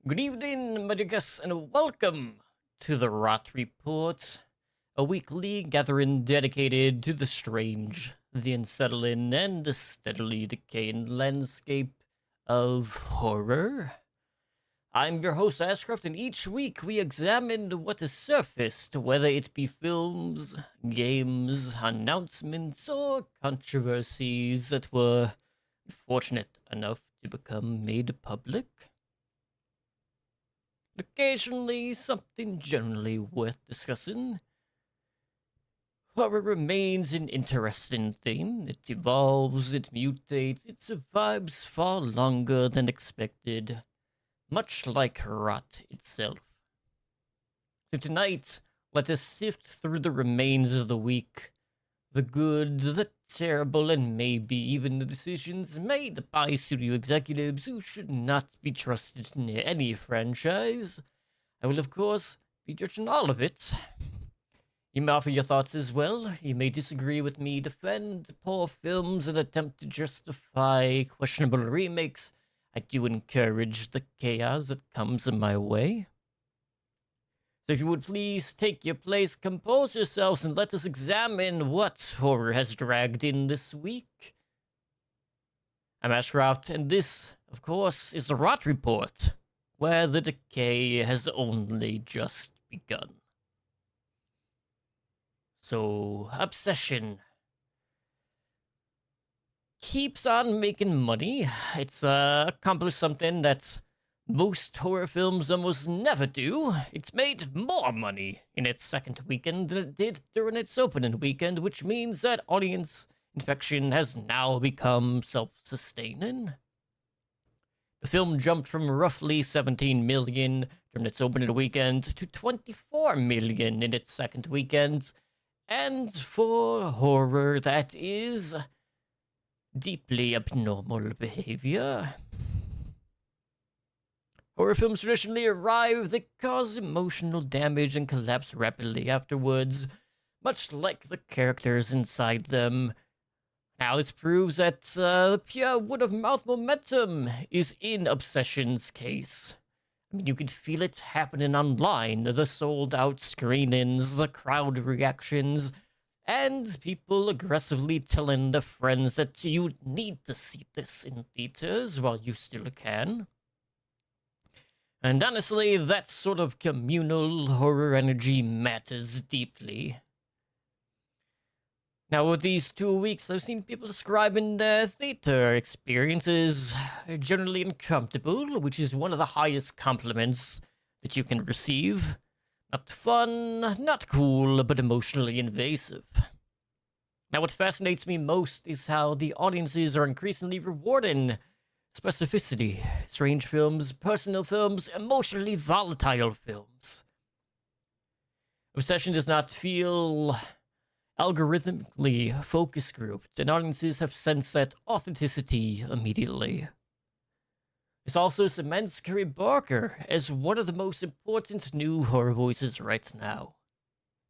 Good evening, my dear guests, and welcome to the Rot Report, a weekly gathering dedicated to the strange, the unsettling, and the steadily decaying landscape of horror. I'm your host, Ashcroft, and each week we examine what has surfaced, whether it be films, games, announcements, or controversies that were fortunate enough to become made public. Occasionally, something generally worth discussing. Horror remains an interesting thing. It evolves, it mutates, it survives far longer than expected, much like rot itself. So tonight, let us sift through the remains of the week, the good, the terrible, and maybe even the decisions made by studio executives who should not be trusted in any franchise. I will, of course, be judging all of it. You may offer your thoughts as well. You may disagree with me, defend poor films, and attempt to justify questionable remakes. I do encourage the chaos that comes in my way. So if you would please take your place, compose yourselves, and let us examine what horror has dragged in this week. I'm Ashcroft, and this, of course, is the Rot Report, where the decay has only just begun. So, Obsession keeps on making money. It's accomplished something that most horror films almost never do. It's made more money in its second weekend than it did during its opening weekend, which means that audience infection has now become self-sustaining. The film jumped from roughly 17 million during its opening weekend to 24 million in its second weekend, and for horror, that is deeply abnormal behavior. Horror films traditionally arrive, they cause emotional damage and collapse rapidly afterwards, much like the characters inside them. Now, this proves that the pure word-of-mouth momentum is in Obsession's case. I mean, you can feel it happening online, the sold-out screenings, the crowd reactions, and people aggressively telling their friends that you need to see this in theaters while you still can. And honestly, that sort of communal horror energy matters deeply. Now, with these 2 weeks, I've seen people describing their theater experiences generally uncomfortable, which is one of the highest compliments that you can receive. Not fun, not cool, but emotionally invasive. Now, what fascinates me most is how the audiences are increasingly rewarding specificity, strange films, personal films, emotionally volatile films. Obsession does not feel algorithmically focus grouped, and audiences have sensed that authenticity immediately. This also cements Curry Barker as one of the most important new horror voices right now.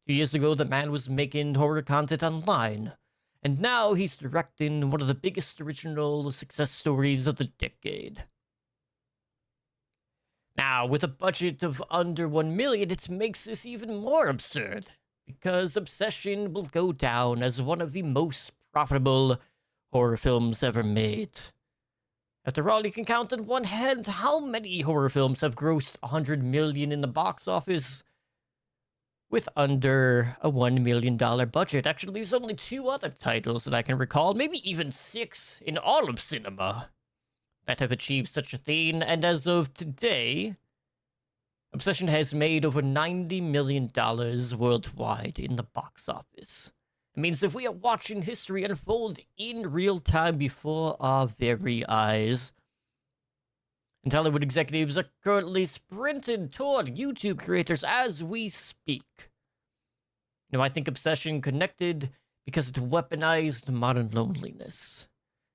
2 years ago, the man was making horror content online, and now he's directing one of the biggest original success stories of the decade. Now, with a budget of under 1 million, it makes this even more absurd, because Obsession will go down as one of the most profitable horror films ever made. After all, you can count on one hand how many horror films have grossed 100 million in the box office with under a $1 million budget. Actually, there's only 2 other titles that I can recall, maybe even 6 in all of cinema, that have achieved such a thing, and as of today, Obsession has made over $90 million worldwide in the box office. It means that we are watching history unfold in real time before our very eyes. And Hollywood executives are currently sprinting toward YouTube creators as we speak. Now, I think Obsession connected because it weaponized modern loneliness.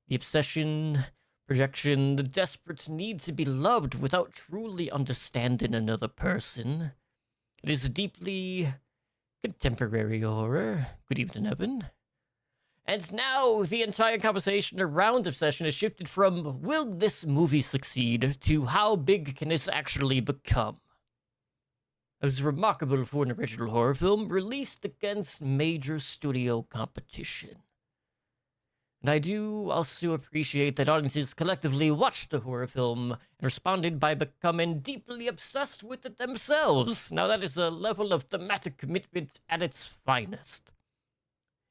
The obsession, projection, the desperate need to be loved without truly understanding another person. It is deeply contemporary horror. Good evening, Evan. And now the entire conversation around Obsession has shifted from will this movie succeed to how big can this actually become? As remarkable for an original horror film released against major studio competition. And I do also appreciate that audiences collectively watched the horror film and responded by becoming deeply obsessed with it themselves. Now that is a level of thematic commitment at its finest.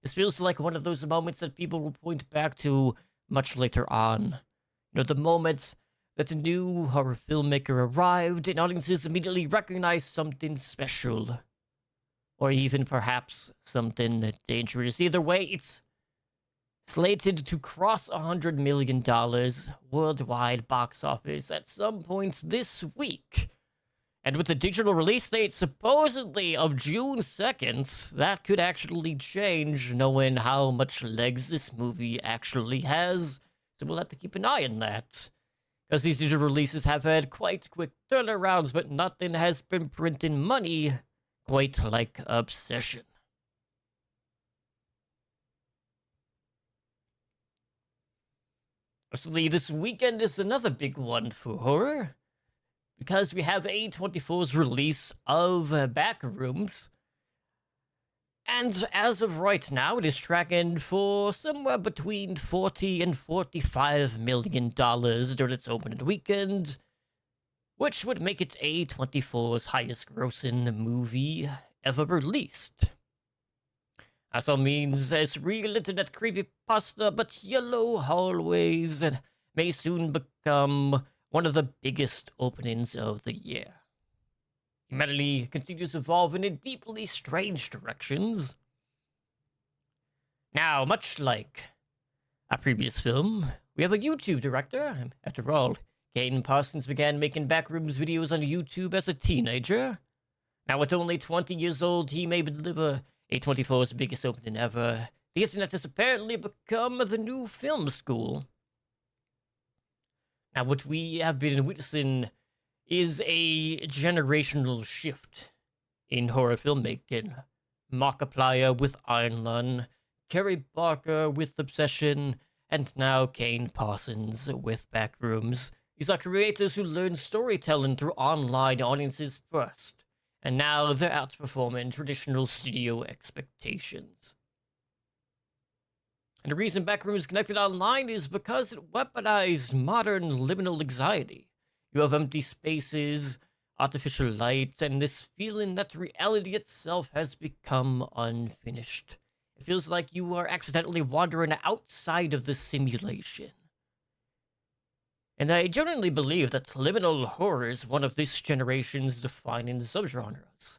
This feels like one of those moments that people will point back to much later on. The moment that a new horror filmmaker arrived and audiences immediately recognized something special. Or even perhaps something dangerous. Either way, it's slated to cross $100 million worldwide box office at some point this week. And with the digital release date supposedly of June 2nd, that could actually change, knowing how much legs this movie actually has. So we'll have to keep an eye on that. Because these digital releases have had quite quick turnarounds, but nothing has been printing money quite like Obsession. Obviously, this weekend is another big one for horror, because we have A24's release of Backrooms. And as of right now, it is tracking for somewhere between $40 and $45 million during its opening weekend, which would make it A24's highest grossing movie ever released. Also means there's real internet creepypasta, but yellow hallways may soon become one of the biggest openings of the year. Humanity continues evolving in deeply strange directions. Now, much like a previous film, we have a YouTube director. After all, Caden Parsons began making Backrooms videos on YouTube as a teenager. Now, at only 20 years old, he may deliver A24's biggest opening ever. The internet has apparently become the new film school. Now, what we have been witnessing is a generational shift in horror filmmaking. Markiplier with Iron Lung, Kerry Barker with Obsession, and now Kane Parsons with Backrooms. These are creators who learn storytelling through online audiences first, and now they're outperforming traditional studio expectations. And the reason Backrooms connected online is because it weaponized modern liminal anxiety. You have empty spaces, artificial light, and this feeling that reality itself has become unfinished. It feels like you are accidentally wandering outside of the simulation. And I genuinely believe that liminal horror is one of this generation's defining subgenres.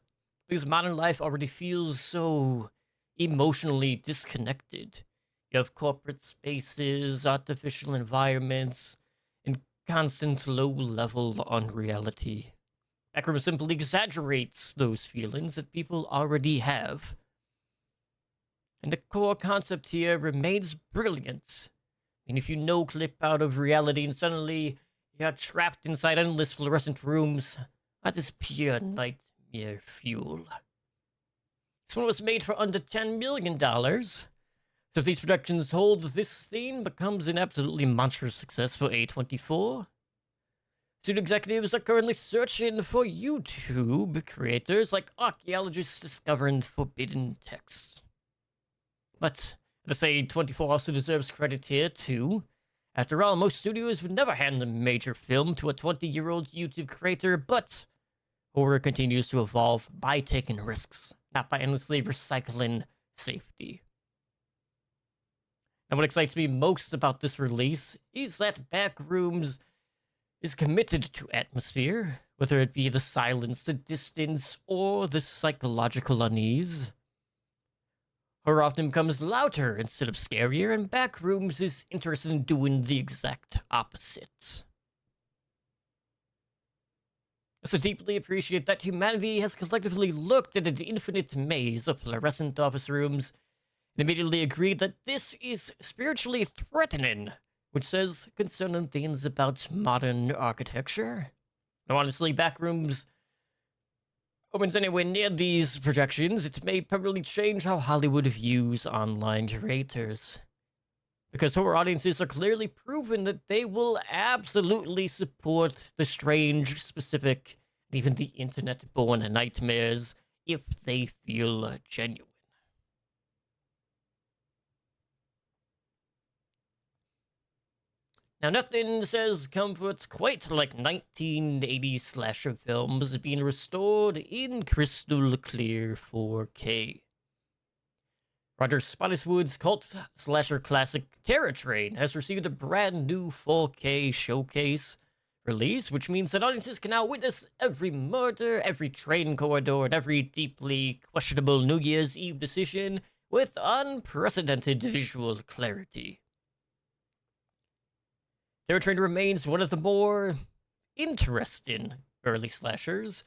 Because modern life already feels so emotionally disconnected. You have corporate spaces, artificial environments, and constant low-level unreality. Backrooms simply exaggerates those feelings that people already have. And the core concept here remains brilliant. And if you no-clip out of reality and suddenly you're trapped inside endless fluorescent rooms, that is pure nightmare fuel. This one was made for under $10 million. So if these projections hold, this theme becomes an absolutely monstrous success for A24. Studio executives are currently searching for YouTube creators like archaeologists discovering forbidden texts. But to say A24 also deserves credit here too. After all, most studios would never hand a major film to a 20-year-old YouTube creator, but horror continues to evolve by taking risks, not by endlessly recycling safety. And what excites me most about this release is that Backrooms is committed to atmosphere, whether it be the silence, the distance, or the psychological unease. Horror often becomes louder instead of scarier, and Backrooms is interested in doing the exact opposite. I so deeply appreciate that humanity has collectively looked at an infinite maze of fluorescent office rooms and immediately agreed that this is spiritually threatening, which says concerning things about modern architecture. Now, honestly, Backrooms Opens anywhere near these projections, it may permanently change how Hollywood views online creators. Because horror audiences are clearly proven that they will absolutely support the strange, specific, and even the internet-born nightmares if they feel genuine. Now, nothing says comfort quite like 1980s slasher films being restored in crystal clear 4K. Roger Spottiswood's cult slasher classic Terror Train has received a brand new 4K showcase release, which means that audiences can now witness every murder, every train corridor, and every deeply questionable New Year's Eve decision with unprecedented visual clarity. Terror Train remains one of the more interesting early slashers.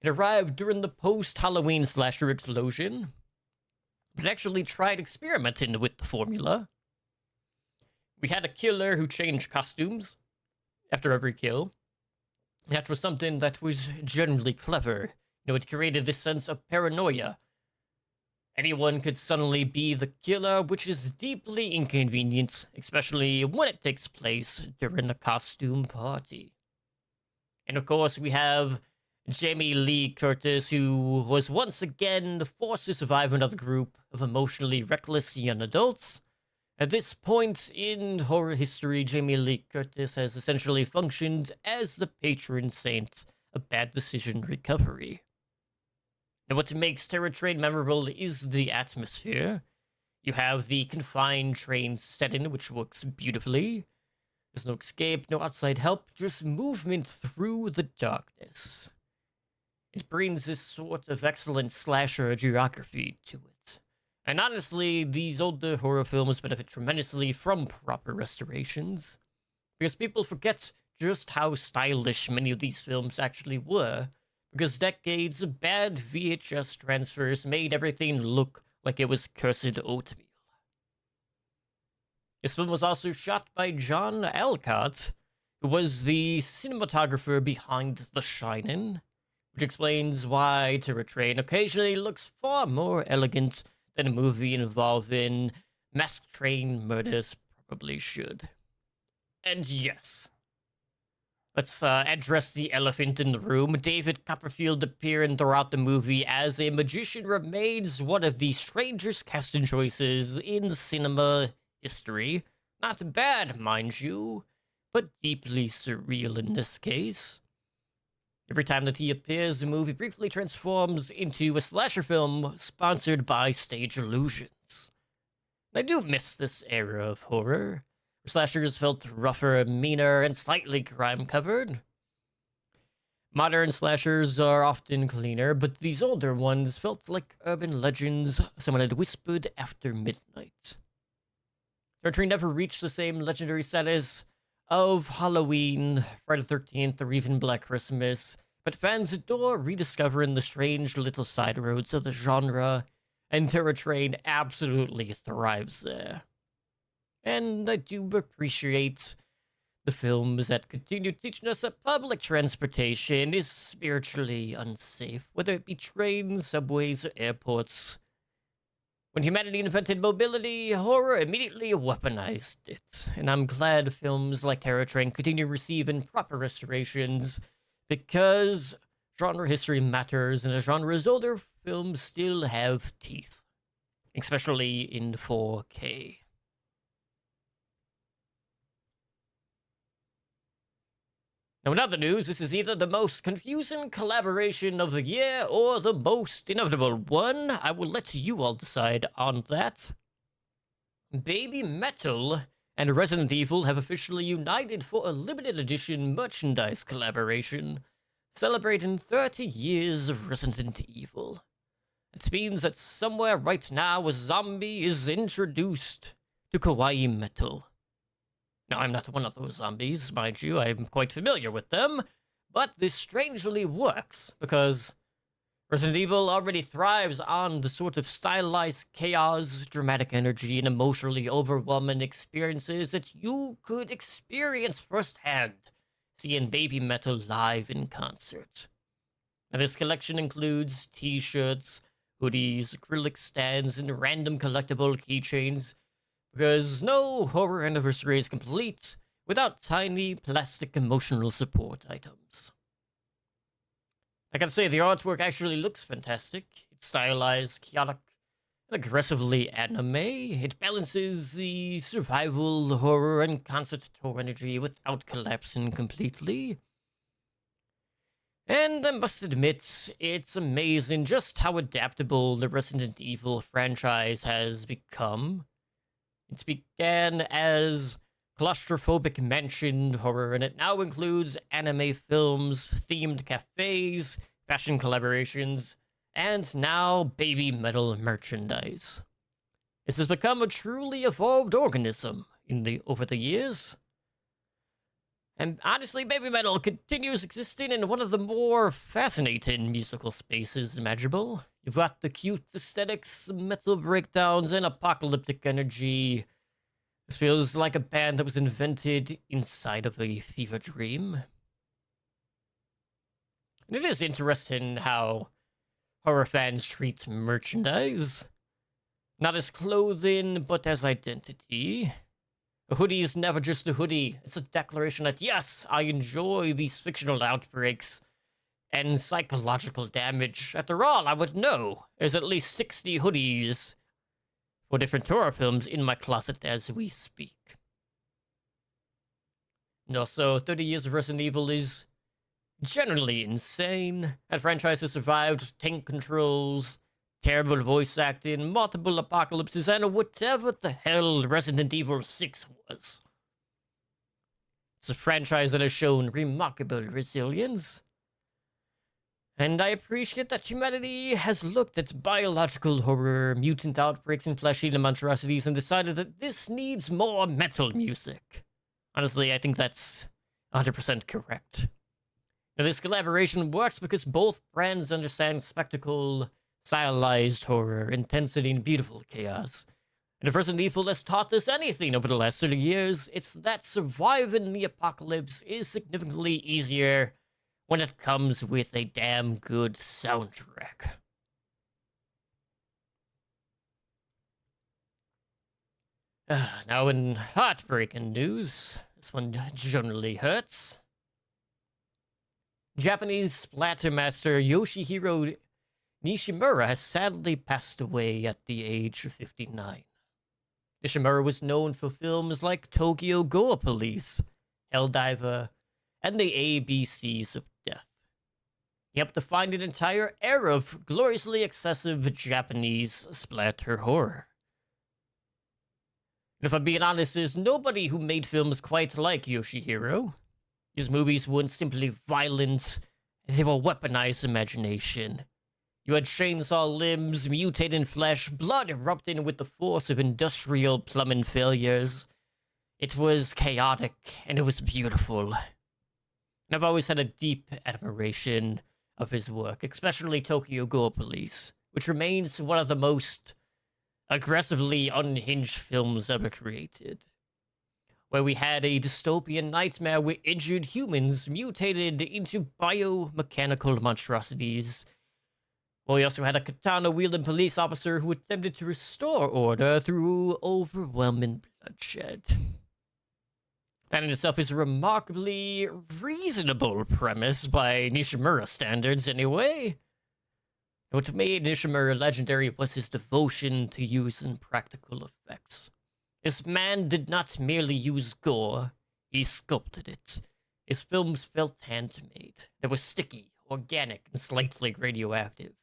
It arrived during the post-Halloween slasher explosion, but actually tried experimenting with the formula. We had a killer who changed costumes after every kill. That was something that was generally clever. It created this sense of paranoia. Anyone could suddenly be the killer, which is deeply inconvenient, especially when it takes place during a costume party. And of course, we have Jamie Lee Curtis, who was once again forced to survive another group of emotionally reckless young adults. At this point in horror history, Jamie Lee Curtis has essentially functioned as the patron saint of bad decision recovery. And what makes Terror Train memorable is the atmosphere. You have the confined train setting, which works beautifully. There's no escape, no outside help, just movement through the darkness. It brings this sort of excellent slasher geography to it. And honestly, these older horror films benefit tremendously from proper restorations, because people forget just how stylish many of these films actually were, because decades of bad VHS transfers made everything look like it was cursed oatmeal. This film was also shot by John Alcott, who was the cinematographer behind The Shining, which explains why Terror Train occasionally looks far more elegant than a movie involving masked train murders probably should. And yes, let's address the elephant in the room. David Copperfield appearing throughout the movie as a magician remains one of the strangest casting choices in cinema history. Not bad, mind you, but deeply surreal in this case. Every time that he appears, the movie briefly transforms into a slasher film sponsored by Stage Illusions. I do miss this era of horror. Slashers felt rougher, meaner, and slightly crime-covered. Modern slashers are often cleaner, but these older ones felt like urban legends someone had whispered after midnight. Terror Train never reached the same legendary status of Halloween, Friday the 13th, or even Black Christmas, but fans adore rediscovering the strange little side roads of the genre, and Terror Train absolutely thrives there. And I do appreciate the films that continue teaching us that public transportation is spiritually unsafe, whether it be trains, subways, or airports. When humanity invented mobility, horror immediately weaponized it, and I'm glad films like Terror Train continue receiving proper restorations, because genre history matters, and the genre's older films still have teeth, especially in 4K. Now, in other news, this is either the most confusing collaboration of the year or the most inevitable one. I will let you all decide on that. BABYMETAL and Resident Evil have officially united for a limited edition merchandise collaboration, celebrating 30 years of Resident Evil. It means that somewhere right now a zombie is introduced to Kawaii Metal. Now, I'm not one of those zombies, mind you, I'm quite familiar with them, but this strangely works, because Resident Evil already thrives on the sort of stylized chaos, dramatic energy, and emotionally overwhelming experiences that you could experience firsthand seeing BABYMETAL live in concert. Now, this collection includes t-shirts, hoodies, acrylic stands, and random collectible keychains, because no horror anniversary is complete without tiny plastic emotional support items. I gotta say, the artwork actually looks fantastic. It's stylized, chaotic, and aggressively anime. It balances the survival, horror, and concert tour energy without collapsing completely. And I must admit, it's amazing just how adaptable the Resident Evil franchise has become. It began as claustrophobic mansion horror, and it now includes anime films, themed cafes, fashion collaborations, and now baby metal merchandise. This has become a truly evolved organism over the years. And honestly, baby metal continues existing in one of the more fascinating musical spaces imaginable. You've got the cute aesthetics, metal breakdowns, and apocalyptic energy. This feels like a band that was invented inside of a fever dream. And it is interesting how horror fans treat merchandise. Not as clothing, but as identity. A hoodie is never just a hoodie. It's a declaration that, yes, I enjoy these fictional outbreaks and psychological damage. After all, I would know there's at least 60 hoodies for different horror films in my closet as we speak. And also, 30 years of Resident Evil is generally insane. That franchise has survived tank controls, terrible voice acting, multiple apocalypses, and whatever the hell Resident Evil 6 was. It's a franchise that has shown remarkable resilience. And I appreciate that humanity has looked at biological horror, mutant outbreaks, and flesh-eating monstrosities and decided that this needs more metal music. Honestly, I think that's 100% correct. Now, this collaboration works because both brands understand spectacle, stylized horror, intensity, and beautiful chaos. And if Resident Evil has taught us anything over the last 30 years, it's that surviving the apocalypse is significantly easier when it comes with a damn good soundtrack. Now, in heartbreaking news, this one generally hurts. Japanese splatter master Yoshihiro Nishimura has sadly passed away at the age of 59. Nishimura was known for films like Tokyo Ghoul Police, Helldiver, and the ABCs of Death. He helped define an entire era of gloriously excessive Japanese splatter horror. And if I'm being honest, there's nobody who made films quite like Yoshihiro. His movies weren't simply violent, they were weaponized imagination. You had chainsaw limbs, mutating flesh, blood erupting with the force of industrial plumbing failures. It was chaotic, and it was beautiful. And I've always had a deep admiration of his work, especially Tokyo Ghoul Police, which remains one of the most aggressively unhinged films ever created. Where we had a dystopian nightmare where injured humans mutated into biomechanical monstrosities. Well, we also had a katana-wielding police officer who attempted to restore order through overwhelming bloodshed. That in itself is a remarkably reasonable premise by Nishimura standards, anyway. What made Nishimura legendary was his devotion to using practical effects. This man did not merely use gore, he sculpted it. His films felt handmade. They were sticky, organic, and slightly radioactive.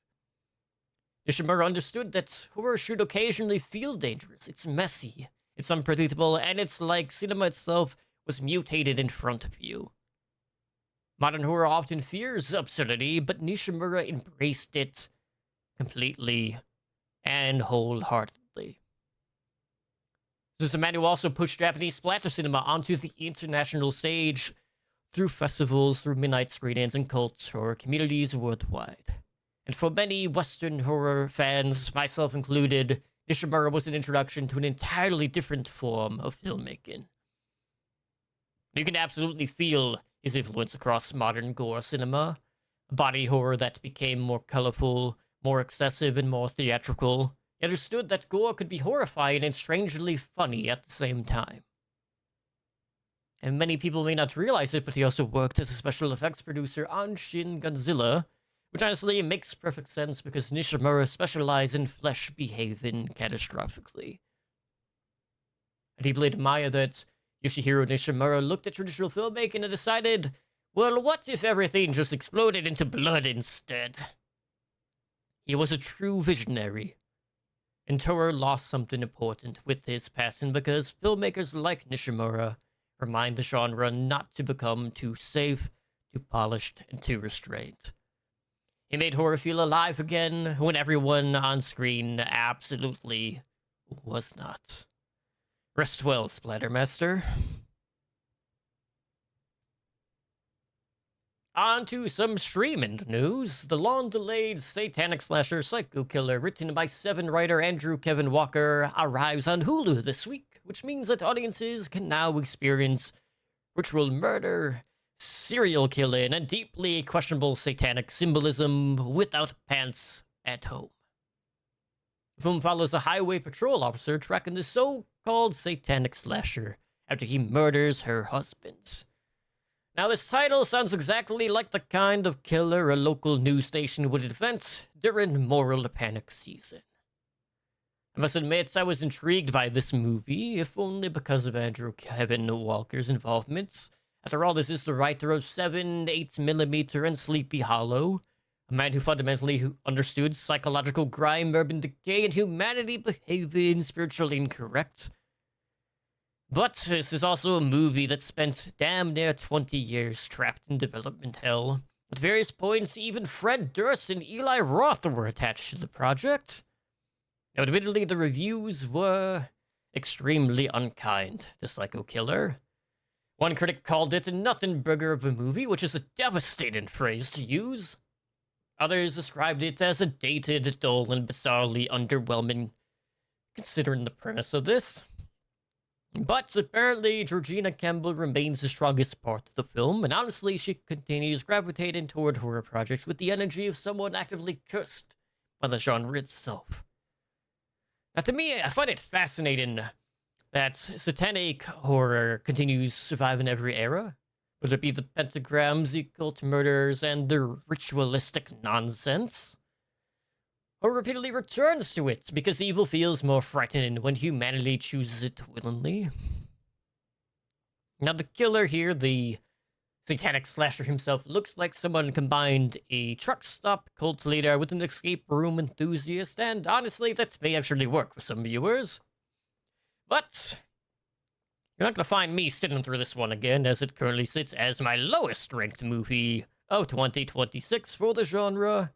Nishimura understood that horror should occasionally feel dangerous. It's messy, it's unpredictable, and it's like cinema itself was mutated in front of you. Modern horror often fears absurdity, but Nishimura embraced it completely and wholeheartedly. This is a man who also pushed Japanese splatter cinema onto the international stage through festivals, through midnight screenings, and cult horror communities worldwide. And for many Western horror fans, myself included, Nishimura was an introduction to an entirely different form of filmmaking. You can absolutely feel his influence across modern gore cinema, A body horror that became more colorful, more excessive, and more theatrical. He understood that gore could be horrifying and strangely funny at the same time. And many people may not realize it, but he also worked as a special effects producer on Shin Godzilla, which honestly makes perfect sense because Nishimura specialized in flesh behaving catastrophically. I deeply admire that Yoshihiro Nishimura looked at traditional filmmaking and decided, well, what if everything just exploded into blood instead? He was a true visionary. And Torah lost something important with his passing because filmmakers like Nishimura remind the genre not to become too safe, too polished, and too restrained. He made horror feel alive again when everyone on screen absolutely was not. Rest well, Splattermaster. On to some streaming news. The long-delayed satanic slasher Psycho Killer, written by Seven writer Andrew Kevin Walker, arrives on Hulu this week, which means that audiences can now experience ritual murder, serial killing, and deeply questionable satanic symbolism without pants at home. The film follows a highway patrol officer tracking the so-called satanic slasher after he murders her husband. Now, this title sounds exactly like the kind of killer a local news station would invent during moral panic season. I must admit, I was intrigued by this movie, if only because of Andrew Kevin Walker's involvement. After all, this is the writer of 7, 8mm, and Sleepy Hollow, a man who fundamentally understood psychological grime, urban decay, and humanity behaving spiritually incorrect. But this is also a movie that spent damn near 20 years trapped in development hell. At various points, even Fred Durst and Eli Roth were attached to the project. Now, admittedly, the reviews were extremely unkind to Psycho Killer. One critic called it nothing burger of a movie, which is a devastating phrase to use. Others described it as a dated, dull, and bizarrely underwhelming, considering the premise of this. But apparently, Georgina Campbell remains the strongest part of the film, and honestly, she continues gravitating toward horror projects with the energy of someone actively cursed by the genre itself. Now, to me, I find it fascinating that satanic horror continues to survive in every era, whether it be the pentagrams, the occult murders, and the ritualistic nonsense. Horror repeatedly returns to it because evil feels more frightening when humanity chooses it willingly. Now, the killer here, the satanic slasher himself, looks like someone combined a truck stop cult leader with an escape room enthusiast, and honestly, that may actually work for some viewers. But you're not going to find me sitting through this one again, as it currently sits as my lowest ranked movie of 2026 for the genre.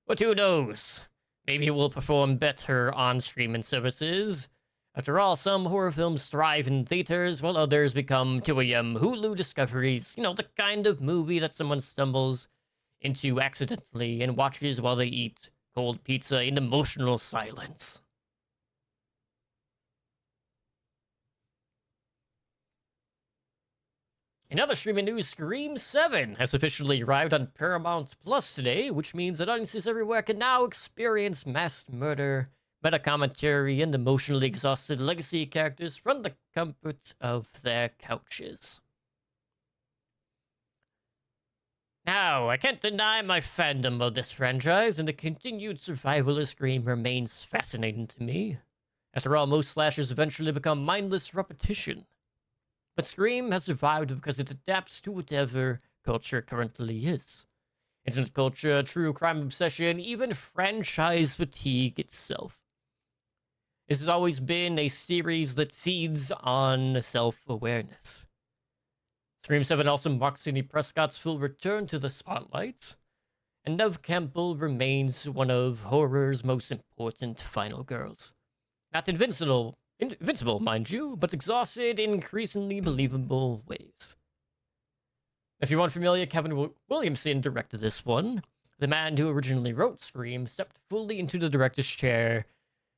But who knows? Maybe it will perform better on streaming services. After all, some horror films thrive in theaters, while others become 2am Hulu discoveries. You know, the kind of movie that someone stumbles into accidentally and watches while they eat cold pizza in emotional silence. In other streaming news, Scream 7 has officially arrived on Paramount Plus today, which means that audiences everywhere can now experience mass murder, meta-commentary, and emotionally exhausted legacy characters from the comfort of their couches. Now, I can't deny my fandom of this franchise, and the continued survival of Scream remains fascinating to me. After all, most slashers eventually become mindless repetition. But Scream has survived because it adapts to whatever culture currently is. Internet culture, true crime obsession, even franchise fatigue itself. This has always been a series that feeds on self-awareness. Scream 7 also marks Sidney Prescott's full return to the spotlight, and Neve Campbell remains one of horror's most important final girls. Not invincible, mind you, but exhausted in increasingly believable ways. If you're unfamiliar, Kevin Williamson directed this one. The man who originally wrote Scream stepped fully into the director's chair,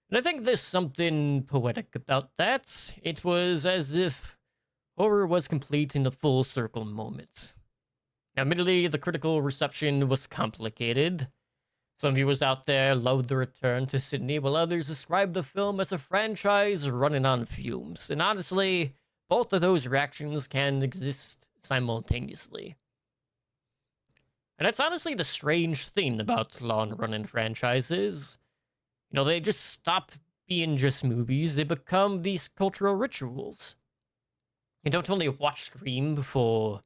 and I think there's something poetic about that. It was as if horror was complete in a full circle moment. Now, admittedly, the critical reception was complicated. Some viewers out there loved the return to Sydney, while others described the film as a franchise running on fumes. And honestly, both of those reactions can exist simultaneously. And that's honestly the strange thing about long-running franchises. You know, they just stop being just movies, they become these cultural rituals. You don't only watch Scream for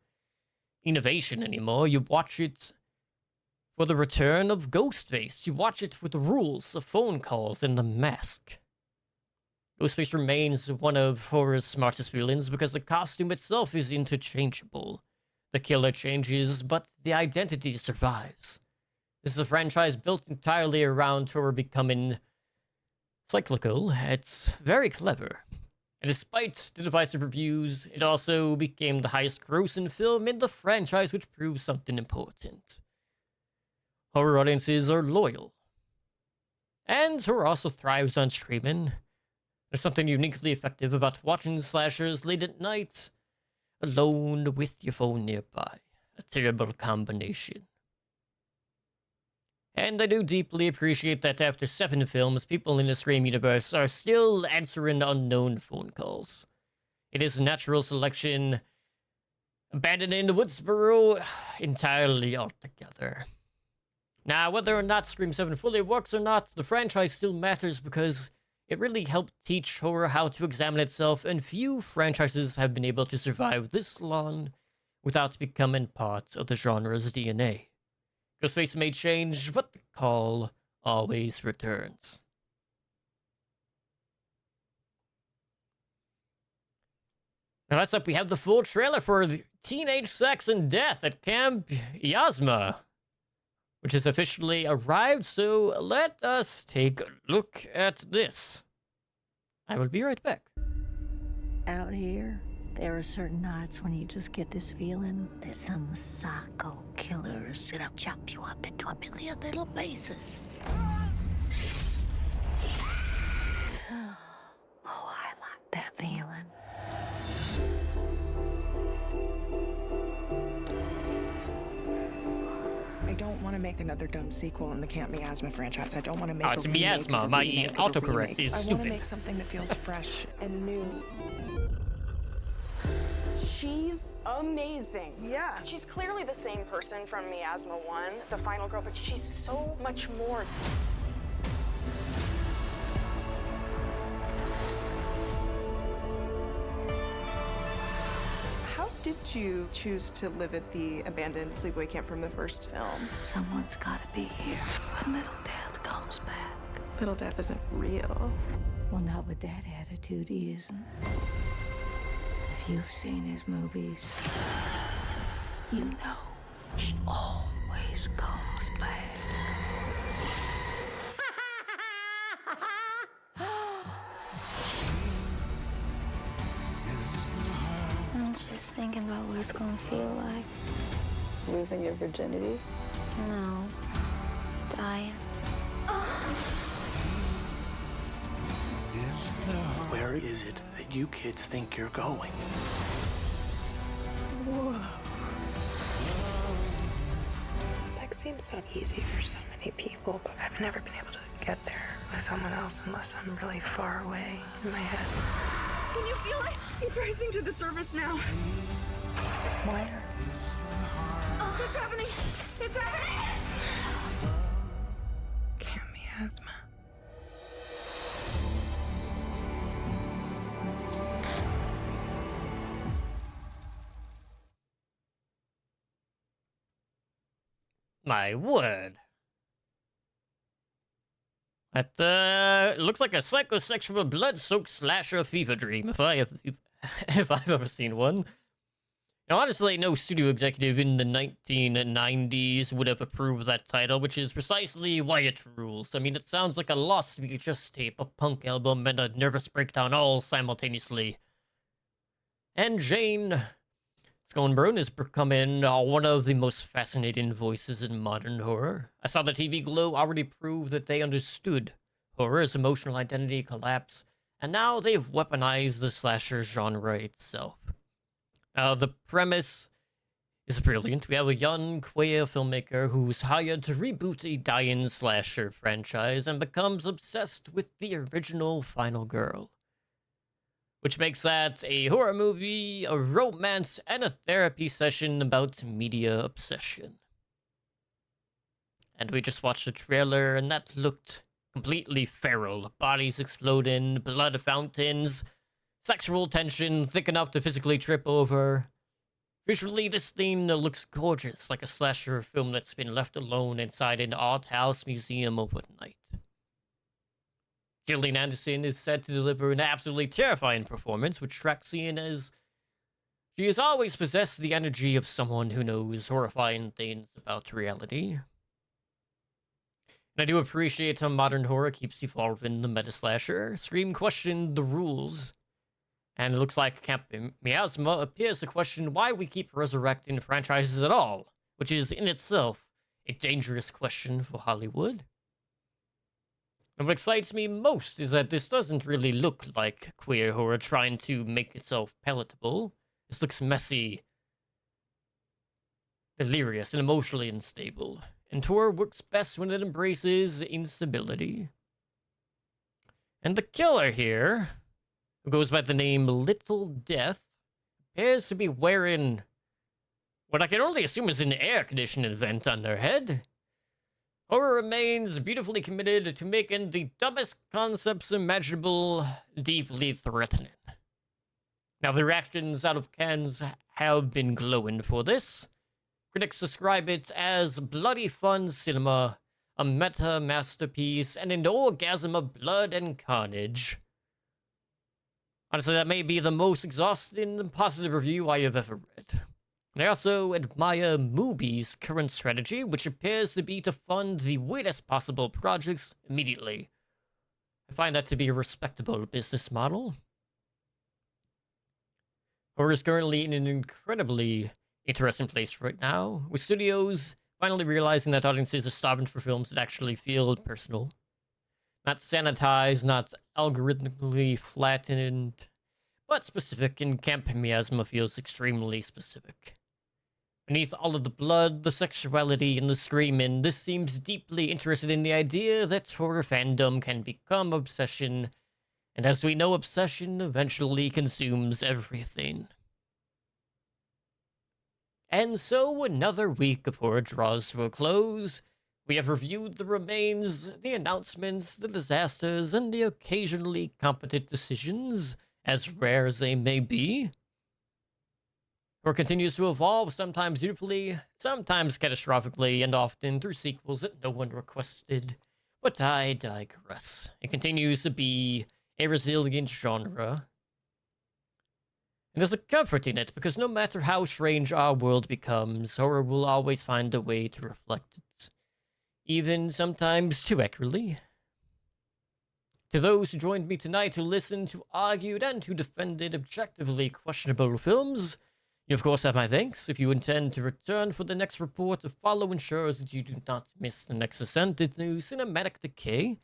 innovation anymore, you watch it for the return of Ghostface. You watch it for the rules of phone calls and the mask. Ghostface remains one of horror's smartest villains because the costume itself is interchangeable. The killer changes, but the identity survives. This is a franchise built entirely around horror becoming cyclical. It's very clever. And despite the divisive reviews, it also became the highest grossing film in the franchise, which proves something important. Horror audiences are loyal. And horror also thrives on streaming. There's something uniquely effective about watching slashers late at night, alone with your phone nearby. A terrible combination. And I do deeply appreciate that after 7 films, people in the Scream universe are still answering unknown phone calls. It is natural selection, abandoning Woodsboro entirely altogether. Now, whether or not Scream 7 fully works or not, the franchise still matters because it really helped teach horror how to examine itself, and few franchises have been able to survive this long without becoming part of the genre's DNA. Ghostface may change, but the call always returns. Now, next up, we have the full trailer for the Teenage Sex and Death at Camp Miasma, which has officially arrived, so let us take a look at this. I will be right back. Out here, there are certain nights when you just get this feeling that some psycho killer is gonna chop you up into a million little pieces. Oh, I like that feeling. I don't want to make another dumb sequel in the Camp Miasma franchise. I don't want to make It's Miasma. My autocorrect is I want stupid. to make something that feels fresh and new. She's amazing. Yeah. She's clearly the same person from Miasma 1, the final girl, but she's so much more. How did you choose to live at the abandoned sleepaway camp from the first film? Someone's gotta be here when little death comes back. Little Death isn't real. Well, not with that attitude, he isn't. If you've seen his movies, you know he always comes back. I'm just thinking about what it's gonna feel like. Losing your virginity? No. Dying. Where is it that you kids think you're going? Sex seems so easy for so many people, but I've never been able to get there with someone else unless I'm really far away in my head. Can you feel it? It's rising to the surface now. Where? It's happening! It's happening! Camp Miasma. My word. That looks like a psychosexual blood-soaked slasher fever dream, if I've ever seen one. Now, honestly, no studio executive in the 1990s would have approved that title, which is precisely why it rules. I mean, it sounds like a lost VHS tape, a punk album, and a nervous breakdown all simultaneously. And Jane Sconbrun is becoming one of the most fascinating voices in modern horror. I saw that TV Glow already proved that they understood horror's emotional identity collapse, and now they've weaponized the slasher genre itself. The premise is brilliant. We have a young queer filmmaker who's hired to reboot a dying slasher franchise and becomes obsessed with the original Final Girl, which makes that a horror movie, a romance, and a therapy session about media obsession. And we just watched the trailer, and that looked completely feral. Bodies exploding, blood fountains, sexual tension thick enough to physically trip over. Visually, this thing looks gorgeous, like a slasher film that's been left alone inside an art house museum overnight. Gillian Anderson is said to deliver an absolutely terrifying performance, which tracks in as she has always possessed the energy of someone who knows horrifying things about reality. And I do appreciate how modern horror keeps evolving the meta-slasher. Scream questioned the rules, and it looks like Camp Miasma appears to question why we keep resurrecting franchises at all, which is in itself a dangerous question for Hollywood. And what excites me most is that this doesn't really look like queer horror trying to make itself palatable. This looks messy, delirious, and emotionally unstable. And horror works best when it embraces instability. And the killer here, who goes by the name Little Death, appears to be wearing what I can only assume is an air conditioning vent on their head. Horror remains beautifully committed to making the dumbest concepts imaginable deeply threatening. Now, the reactions out of Cannes have been glowing for this. Critics describe it as bloody fun cinema, a meta masterpiece, and an orgasm of blood and carnage. Honestly, that may be the most exhausting and positive review I have ever read. I also admire Mubi's current strategy, which appears to be to fund the weirdest possible projects immediately. I find that to be a respectable business model. Horror is currently in an incredibly interesting place right now, with studios finally realizing that audiences are starving for films that actually feel personal. Not sanitized, not algorithmically flattened, but specific, and Camp Miasma feels extremely specific. Beneath all of the blood, the sexuality, and the screaming, this seems deeply interested in the idea that horror fandom can become obsession, and as we know, obsession eventually consumes everything. And so another week of horror draws to a close. We have reviewed the remains, the announcements, the disasters, and the occasionally competent decisions, as rare as they may be. Horror continues to evolve, sometimes beautifully, sometimes catastrophically, and often through sequels that no one requested. But I digress. It continues to be a resilient genre. And there's a comfort in it, because no matter how strange our world becomes, horror will always find a way to reflect it. Even sometimes too accurately. To those who joined me tonight who listened, who argued, and who defended objectively questionable films, you of course have my thanks. If you intend to return for the next report, to follow ensures that you do not miss the next ascent into cinematic decay.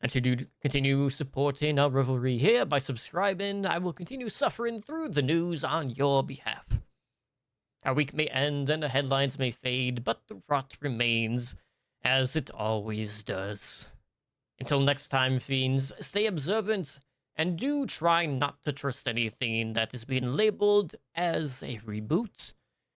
And should you continue supporting our revelry here by subscribing, I will continue suffering through the news on your behalf. Our week may end and the headlines may fade, but the rot remains, as it always does. Until next time, fiends, stay observant, and do try not to trust anything that is being labeled as a reboot.